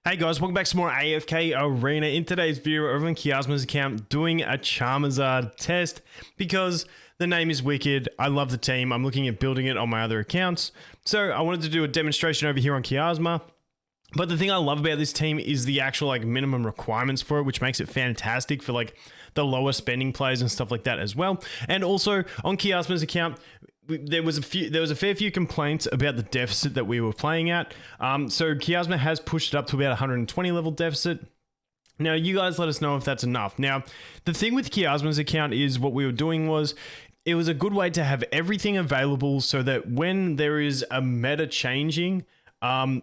Hey guys, welcome back to more AFK Arena. In today's video, over on Kiasma's account, doing a Charmizard test because the name is wicked. I love the team. I'm looking at building it on my other accounts. So I wanted to do a demonstration over here on Kiasma. But the thing I love about this team is the actual minimum requirements for it, which makes it fantastic for the lower spending players and stuff like that as well. And also on Kiasma's account, there was a fair few complaints about the deficit that we were playing at. So Kiasma has pushed it up to about 120 level deficit. Now, you guys let us know if that's enough. Now, the thing with Kiasma's account is what we were doing was it was a good way to have everything available so that when there is a meta changing,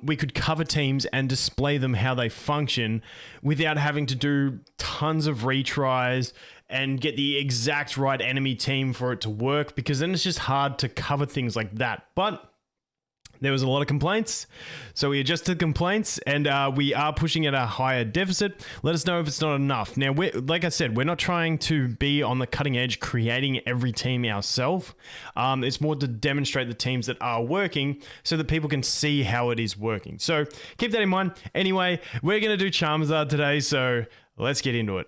we could cover teams and display them how they function without having to do tons of retries and get the exact right enemy team for it to work, because then it's just hard to cover things like that. But there was a lot of complaints, so we adjusted the complaints, and we are pushing at a higher deficit. Let us know if it's not enough. Now, like I said, we're not trying to be on the cutting edge creating every team ourselves. It's more to demonstrate the teams that are working so that people can see how it is working. So keep that in mind. Anyway, we're going to do Charmizard today, so let's get into it.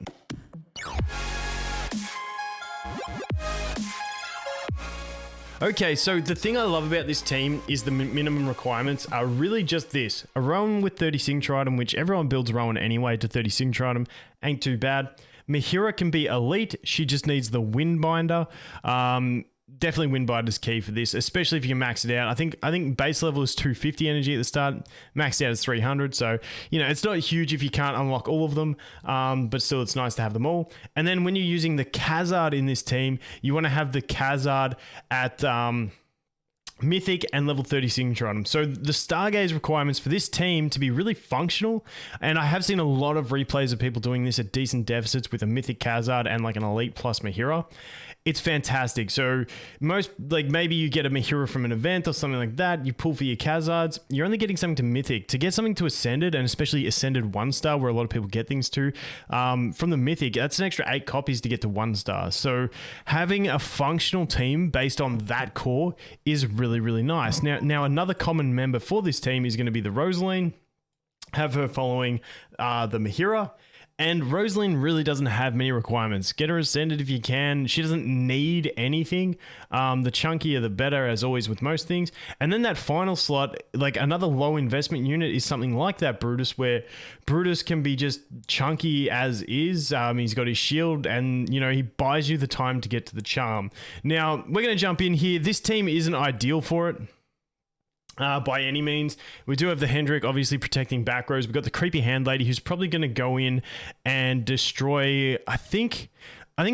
Okay, so the thing I love about this team is the minimum requirements are really just this. A Rowan with 30 signature item, which everyone builds Rowan anyway to 30 signature item, ain't too bad. Mahira can be elite, she just needs the Windbinder. Definitely Windbinder is key for this, especially if you can max it out. I think base level is 250 energy at the start, maxed out is 300, so it's not huge if you can't unlock all of them, but still it's nice to have them all. And then when you're using the Khazard in this team, you want to have the Khazard at Mythic and level 30 signature item. So the Stargaze requirements for this team to be really functional, and I have seen a lot of replays of people doing this at decent deficits with a Mythic Khazard and an Elite plus Mahira. It's fantastic. So most, maybe you get a Mahira from an event or something like that, you pull for your Khazards, you're only getting something to Mythic. To get something to Ascended, and especially Ascended 1-star, where a lot of people get things to, from the Mythic, that's an extra 8 copies to get to 1-star. So having a functional team based on that core is really, really nice. Now another common member for this team is going to be the Rosaline. Have her following the Mahira. And Rosaline really doesn't have many requirements. Get her Ascended if you can. She doesn't need anything. The chunkier the better, as always with most things. And then that final slot, another low investment unit, is something like that Brutus, where Brutus can be just chunky as is. He's got his shield, and he buys you the time to get to the charm. Now, we're going to jump in here. This team isn't ideal for it. By any means. We do have the Hendrik obviously protecting back rows. We've got the creepy hand lady who's probably going to go in and destroy, I think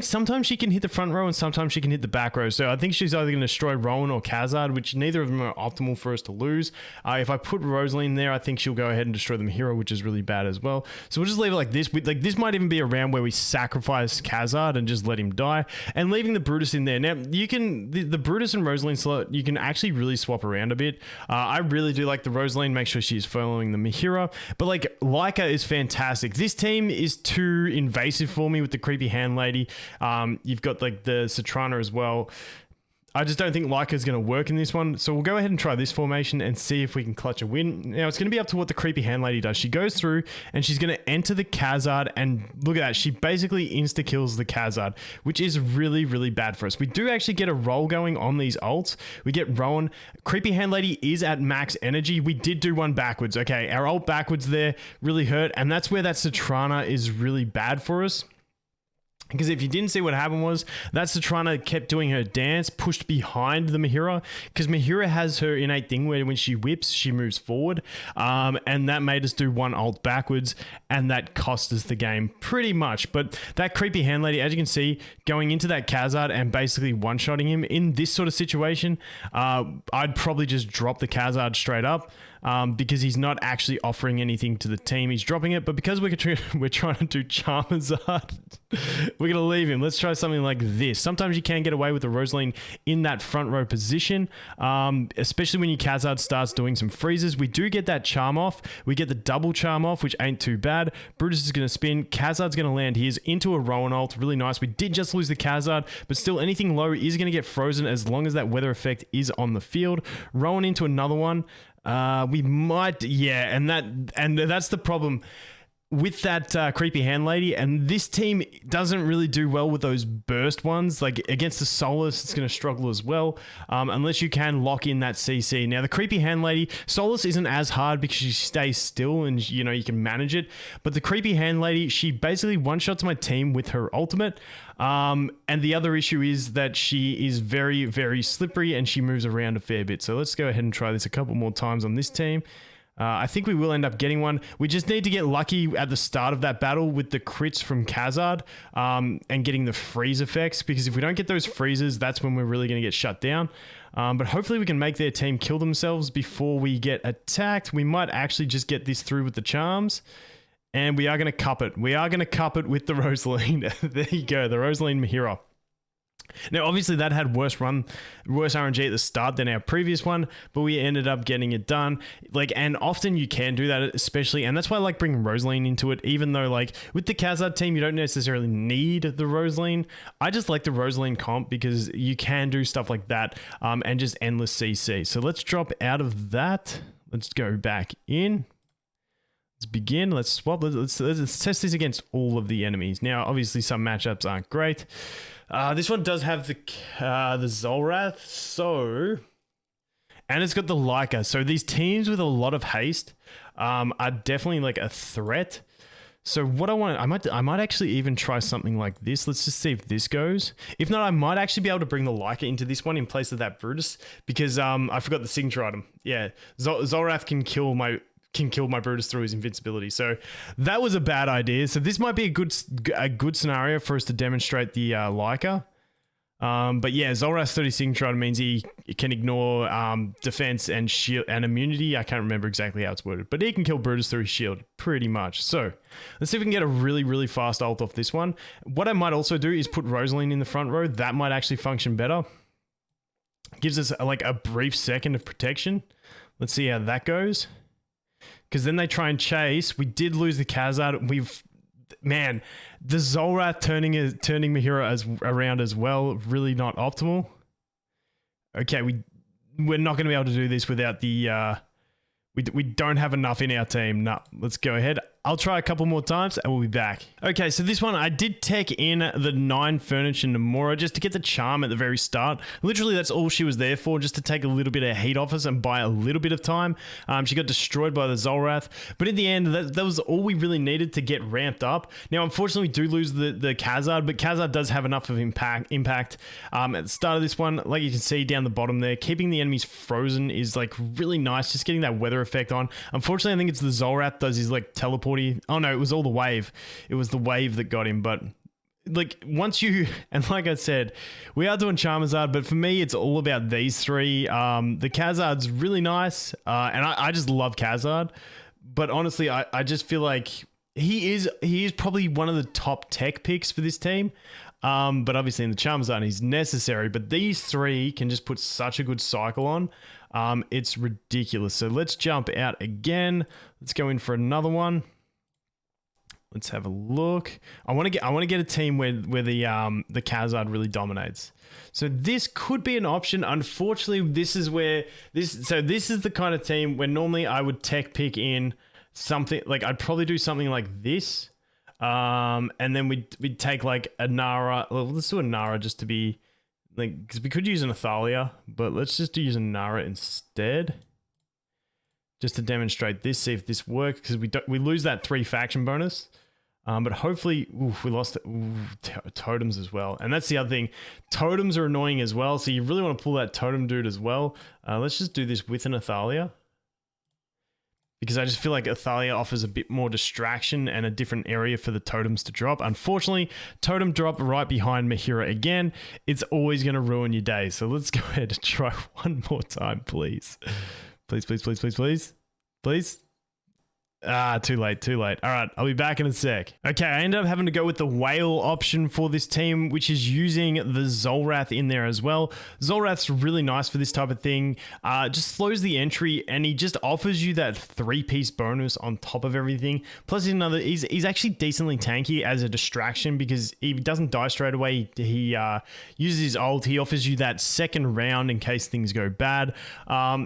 sometimes she can hit the front row and sometimes she can hit the back row. So I think she's either going to destroy Rowan or Khazard, which neither of them are optimal for us to lose. If I put Rosaline there, I think she'll go ahead and destroy the Mahira, which is really bad as well. So we'll just leave it like this. This might even be a round where we sacrifice Khazard and just let him die, and leaving the Brutus in there. Now, you can, the Brutus and Rosaline slot, you can actually really swap around a bit. I really do like the Rosaline, make sure she's following the Mahira. But Leica is fantastic. This team is too invasive for me with the creepy hand lady. You've got the Citrana as well. I just don't think Leica is going to work in this one. So we'll go ahead and try this formation and see if we can clutch a win. Now, it's going to be up to what the creepy hand lady does. She goes through and she's going to enter the Khazard, and look at that. She basically insta-kills the Khazard, which is really, really bad for us. We do actually get a roll going on these ults. We get Rowan. Creepy hand lady is at max energy. We did do one backwards. Okay, our ult backwards there really hurt, and that's where that Citrana is really bad for us. Because if you didn't see what happened was, that Citrana kept doing her dance, pushed behind the Mahira, because Mahira has her innate thing where when she whips, she moves forward, and that made us do one ult backwards, and that cost us the game pretty much. But that creepy hand lady, as you can see, going into that Khazard and basically one-shotting him in this sort of situation, I'd probably just drop the Khazard straight up. Because he's not actually offering anything to the team. He's dropping it, but because we're trying to do Charmizard, we're going to leave him. Let's try something like this. Sometimes you can get away with the Rosaline in that front row position, especially when your Khazard starts doing some freezes. We do get that charm off. We get the double charm off, which ain't too bad. Brutus is going to spin. Khazard's going to land. He is into a Rowan ult. Really nice. We did just lose the Khazard, but still anything low is going to get frozen as long as that weather effect is on the field. Rowan into another one. We might, yeah, and that's the problem with that creepy hand lady. And this team doesn't really do well with those burst ones. Like against the Solus, it's going to struggle as well, unless you can lock in that CC. Now the creepy hand lady, Solus isn't as hard because she stays still and you know you can manage it. But the creepy hand lady, she basically one shots my team with her ultimate. And the other issue is that she is very, very slippery and she moves around a fair bit. So let's go ahead and try this a couple more times on this team. I think we will end up getting one. We just need to get lucky at the start of that battle with the crits from Khazard and getting the freeze effects, because if we don't get those freezes, that's when we're really going to get shut down. But hopefully we can make their team kill themselves before we get attacked. We might actually just get this through with the charms. And we are going to cup it. We are going to cup it with the Rosaline. There you go, the Rosaline Mahira. Now, obviously, that had worse RNG at the start than our previous one, but we ended up getting it done. Like, and often you can do that, especially, and that's why I like bringing Rosaline into it, even though, like, with the Khazard team, you don't necessarily need the Rosaline. I just like the Rosaline comp because you can do stuff like that and just endless CC. So let's drop out of that. Let's go back in. Let's begin. Let's swap. Let's test this against all of the enemies. Now, obviously, some matchups aren't great. This one does have the Zolrath, so, and it's got the Leica. So these teams with a lot of haste are definitely like a threat. So what I might actually even try something like this. Let's just see if this goes. If not, I might actually be able to bring the Leica into this one in place of that Brutus, because I forgot the signature item. Yeah, Zolrath can kill my Brutus through his invincibility. So that was a bad idea. So this might be a good scenario for us to demonstrate the Leica. But yeah, Zolrath's 30 signature item means he can ignore defense and shield and immunity. I can't remember exactly how it's worded, but he can kill Brutus through his shield pretty much. So let's see if we can get a really, really fast ult off this one. What I might also do is put Rosaline in the front row. That might actually function better. Gives us like a brief second of protection. Let's see how that goes. Because then they try and chase. We did lose the Khazard. Man, the Zolrath turning Mahira around as well, really not optimal. Okay, we're not going to be able to do this without the... We don't have enough in our team. No, let's go ahead. I'll try a couple more times and we'll be back. Okay, so this one, I did tech in the 9 Furniture Nomura just to get the charm at the very start. Literally, that's all she was there for, just to take a little bit of heat off us and buy a little bit of time. She got destroyed by the Zolrath, but in the end, that was all we really needed to get ramped up. Now, unfortunately, we do lose the Khazard, but Khazard does have enough of impact. At the start of this one, like you can see down the bottom there, keeping the enemies frozen is like really nice, just getting that weather effect on. Unfortunately, I think it's the Zolrath does his like teleport. Oh no, it was all the wave. It was the wave that got him. But like once you, and like I said, we are doing Charmizard, but for me, it's all about these three. The Khazard's really nice. And I just love Khazard. But honestly, I just feel like he is probably one of the top tech picks for this team. But obviously in the Charmizard, he's necessary. But these three can just put such a good cycle on. It's ridiculous. So let's jump out again. Let's go in for another one. Let's have a look. I want to get a team where the Khazard really dominates. So this could be an option. Unfortunately, this is the kind of team where normally I would tech pick in something like I'd probably do something like this. And then we'd take like a Nara. Well, let's do a Nara just to be like, because we could use an Athalia, but let's just use a Nara instead. Just to demonstrate this, see if this works, because we lose that 3 faction bonus. But hopefully, we lost totems as well. And that's the other thing. Totems are annoying as well, so you really want to pull that totem dude as well. Let's just do this with an Athalia. Because I just feel like Athalia offers a bit more distraction and a different area for the totems to drop. Unfortunately, totem drop right behind Mahira again. It's always going to ruin your day. So let's go ahead and try one more time, please. Please, please, please, please, please. Please. Ah, too late, too late. All right, I'll be back in a sec. Okay, I ended up having to go with the whale option for this team, which is using the Zolrath in there as well. Zolrath's really nice for this type of thing. Just slows the entry, and he just offers you that 3-piece bonus on top of everything. Plus, he's actually decently tanky as a distraction because he doesn't die straight away. He uses his ult. He offers you that second round in case things go bad.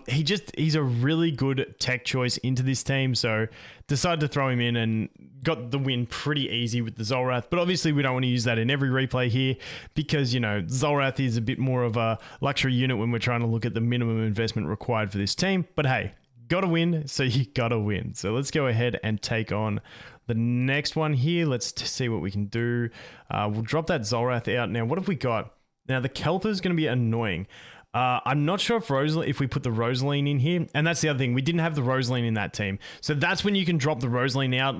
He's a really good tech choice into this team, so decided to throw him in and got the win pretty easy with the Zolrath. But obviously we don't want to use that in every replay here because, you know, Zolrath is a bit more of a luxury unit when we're trying to look at the minimum investment required for this team. But hey, gotta win, so you gotta win. So let's go ahead and take on the next one here. Let's see what we can do. We'll drop that Zolrath out. Now, what have we got? Now, the Keltha is going to be annoying. I'm not sure if we put the Rosaline in here, and that's the other thing. We didn't have the Rosaline in that team, so that's when you can drop the Rosaline out.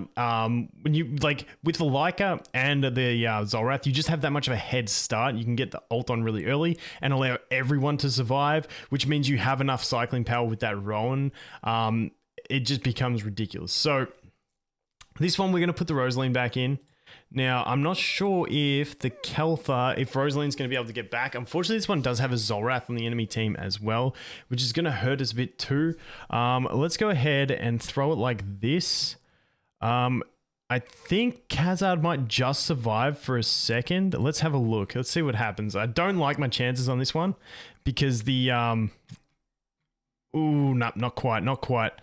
When you like with the Leica and the Zolrath, you just have that much of a head start. You can get the ult on really early and allow everyone to survive, which means you have enough cycling power with that Rowan. It just becomes ridiculous. So this one we're going to put the Rosaline back in. Now, I'm not sure if the Keltha, if Rosaline's going to be able to get back. Unfortunately, this one does have a Zolrath on the enemy team as well, which is going to hurt us a bit too. Let's go ahead and throw it like this. I think Khazard might just survive for a second. Let's have a look. Let's see what happens. I don't like my chances on this one because the... Ooh, no, not quite, not quite.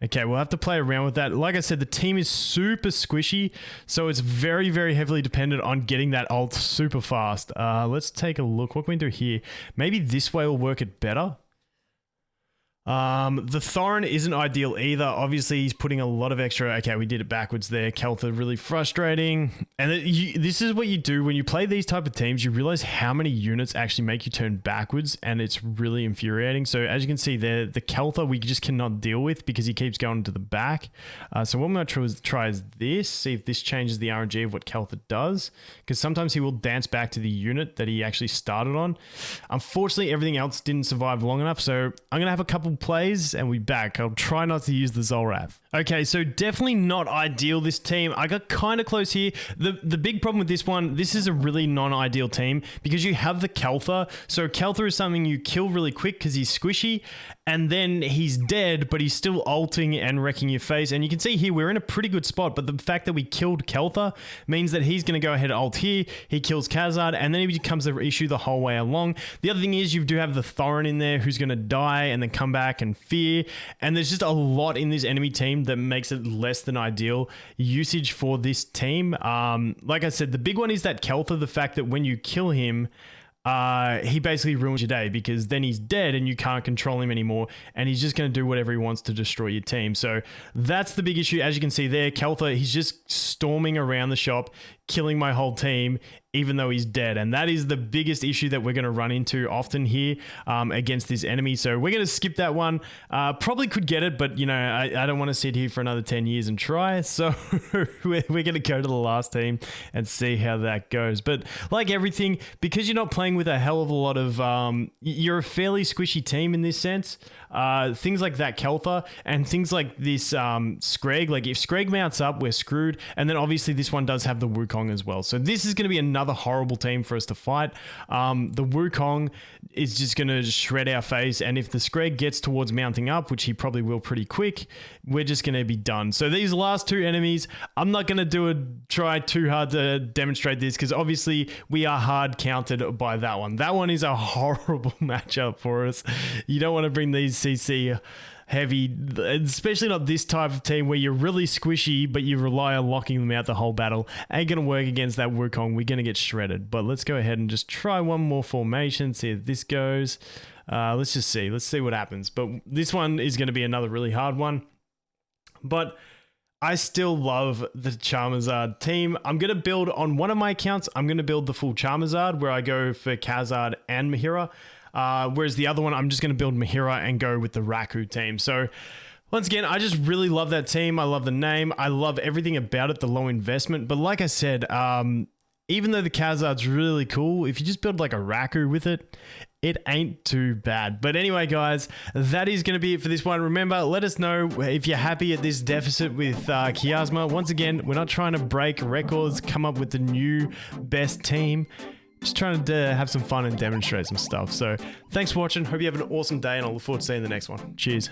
Okay, we'll have to play around with that. Like I said, the team is super squishy, so it's very, very heavily dependent on getting that ult super fast. Let's take a look. What can we do here? Maybe this way will work it better. The Thorin isn't ideal either. Obviously, he's putting a lot of extra... Okay, we did it backwards there. Keltha, really frustrating. And this is what you do when you play these type of teams. You realize how many units actually make you turn backwards, and it's really infuriating. So as you can see there, the Keltha we just cannot deal with because he keeps going to the back. So what I'm going to try is this. See if this changes the RNG of what Keltha does. Because sometimes he will dance back to the unit that he actually started on. Unfortunately, everything else didn't survive long enough. So I'm going to have a couple plays and we back. I'll try not to use the Zolrath. Okay, so definitely not ideal, this team. I got kind of close here. The big problem with this one, this is a really non-ideal team because you have the Keltha. So Keltha is something you kill really quick because he's squishy, and then he's dead, but he's still ulting and wrecking your face. And you can see here, we're in a pretty good spot, but the fact that we killed Keltha means that he's going to go ahead and ult here. He kills Khazard, and then he becomes the issue the whole way along. The other thing is you do have the Thorin in there who's going to die and then come back and fear. And there's just a lot in this enemy team that makes it less than ideal usage for this team. Like I said, the big one is that Keltha, the fact that when you kill him, he basically ruins your day because then he's dead and you can't control him anymore, and he's just going to do whatever he wants to destroy your team. So that's the big issue. As you can see there, Keltha, he's just storming around the shop, killing my whole team, even though he's dead. And that is the biggest issue that we're going to run into often here against this enemy. So we're going to skip that one. Probably could get it, but you know, I don't want to sit here for another 10 years and try. So we're going to go to the last team and see how that goes. But like everything, because you're not playing with a hell of a lot of, you're a fairly squishy team in this sense. Things like that Keltha and things like this Screg, like if Screg mounts up, we're screwed. And then obviously this one does have the Wukong as well. So this is going to be another horrible team for us to fight. The Wukong is just going to shred our face, and if the Screg gets towards mounting up, which he probably will pretty quick, we're just going to be done. So these last two enemies, I'm not going to try too hard to demonstrate this because obviously we are hard countered by that one. That one is a horrible matchup for us. You don't want to bring these CC heavy, especially not this type of team where you're really squishy, but you rely on locking them out the whole battle. Ain't going to work against that Wukong. We're going to get shredded. But let's go ahead and just try one more formation, see if this goes. Let's just see. Let's see what happens. But this one is going to be another really hard one. But I still love the Charmizard team. I'm going to build on one of my accounts. I'm going to build the full Charmizard where I go for Khazard and Mahira. Whereas the other one, I'm just going to build Mahira and go with the Raku team. So once again, I just really love that team. I love the name. I love everything about it, the low investment. But like I said, even though the Khazard's really cool, if you just build like a Raku with it, it ain't too bad. But anyway, guys, that is going to be it for this one. Remember, let us know if you're happy at this deficit with Chiasma. Once again, we're not trying to break records, come up with the new best team. Just trying to have some fun and demonstrate some stuff. So thanks for watching. Hope you have an awesome day, and I'll look forward to seeing you in the next one. Cheers.